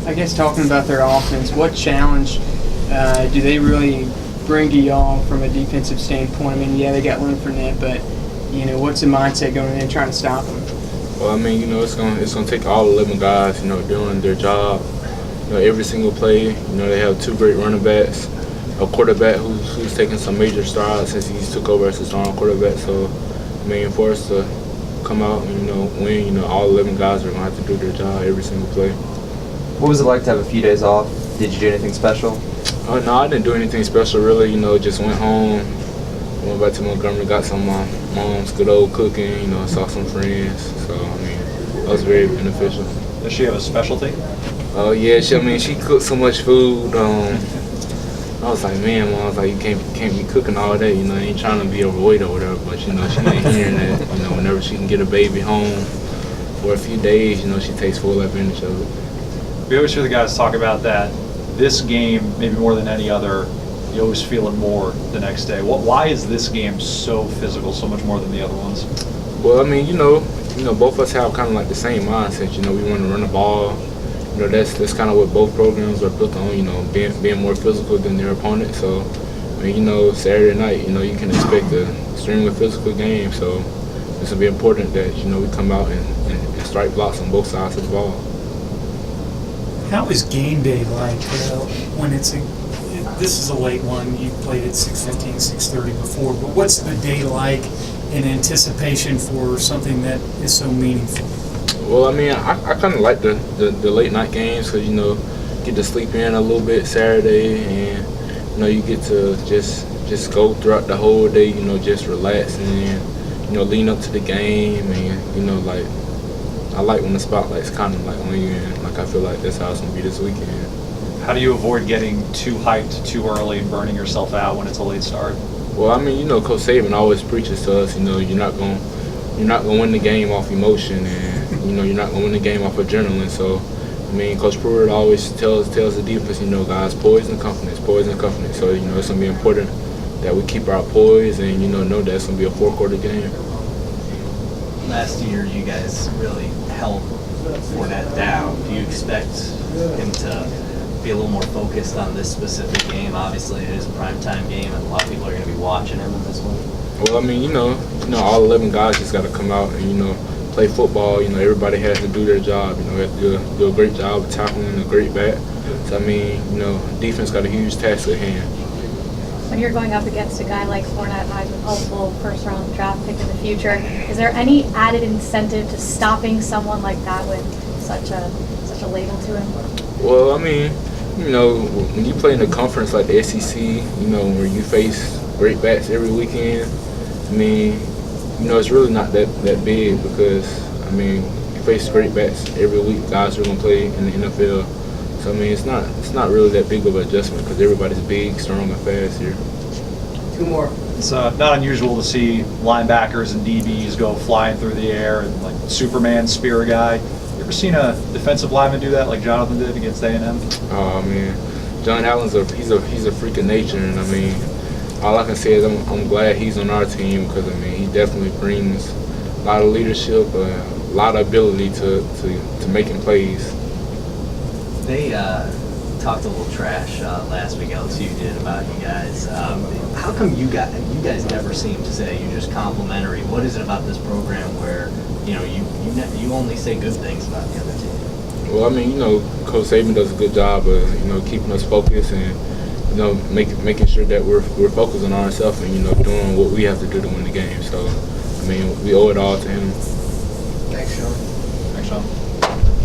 I guess talking about their offense, what challenge do they really bring to y'all from a defensive standpoint? I mean, yeah, they got Leonard Fournette, but what's the mindset going in there trying to stop them? Well, I mean, it's gonna take all 11 guys, doing their job. Every single play. They have two great running backs, a quarterback who's taken some major strides since he's took over as a starting quarterback. So, I mean, for us to come out and win, all 11 guys are gonna have to do their job every single play. What was it like to have a few days off? Did you do anything special? No, I didn't do anything special really. Just went home, went back to Montgomery, got some of my mom's good old cooking. Saw some friends. So I mean, that was very beneficial. Does she have a specialty? Oh yeah, she cooked so much food. I was like, man, Mom, I was like, you can't be cooking all day. I ain't trying to be overweight or whatever. But she ain't hearing that. Whenever she can get a baby home for a few days, she takes full advantage of it. We always hear the guys talk about that. This game, maybe more than any other, you always feel it more the next day. Why is this game so physical, so much more than the other ones? Well, I mean, both of us have kind of like the same mindset. We want to run the ball. That's kind of what both programs are built on. Being more physical than their opponent. So, I mean, Saturday night, you can expect an extremely physical game. So, it's gonna be important that we come out and strike blocks on both sides of the ball. How is game day like when this is a late one? You played at 6:15, 6:30 before, but what's the day like in anticipation for something that is so meaningful? Well, I mean, I kind of like the late night games because get to sleep in a little bit Saturday, and you get to just go throughout the whole day. Just relax and lean up to the game, and like I like when the spotlight's kind of like on you, and like I feel like that's how it's gonna be this weekend. How do you avoid getting too hyped too early and burning yourself out when it's a late start? Well, I mean, Coach Saban always preaches to us. You're not gonna win the game off emotion, and you're not gonna win the game off adrenaline. So, I mean, Coach Pruitt always tells the defense, guys, poise and confidence. So, it's gonna be important that we keep our poise and know that it's gonna be a 4-quarter game. Last year, you guys really held Fournette down. Do you expect him to be a little more focused on this specific game? Obviously, it is a primetime game, and a lot of people are going to be watching him in this one. Well, I mean, all 11 guys just got to come out and play football. Everybody has to do their job. Have to do a great job of tackling, a great back. So I mean, defense got a huge task at hand. When you're going up against a guy like Fournette, Heisman hopeful, first-round draft pick in the future, is there any added incentive to stopping someone like that with such a label to him? Well, I mean, when you play in a conference like the SEC, where you face great backs every weekend, I mean, it's really not that big because, I mean, you face great backs every week, guys who are going to play in the NFL. So, I mean, it's not really that big of an adjustment because everybody's big, strong, and fast here. Two more. It's not unusual to see linebackers and DBs go flying through the air and like Superman spear a guy. You ever seen a defensive lineman do that like Jonathan did against A&M? Oh, man. John Allen's he's a freak of nature, and I mean, all I can say is I'm glad he's on our team because, I mean, he definitely brings a lot of leadership, a lot of ability to making plays. They talked a little trash last week. LSU did about you guys. How come you guys never seem to say you're just complimentary? What is it about this program where you only say good things about the other team? Well, I mean, Coach Saban does a good job of keeping us focused and making sure that we're focused on ourselves and doing what we have to do to win the game. So, I mean, we owe it all to him. Thanks, Shaun. Thanks, Shaun.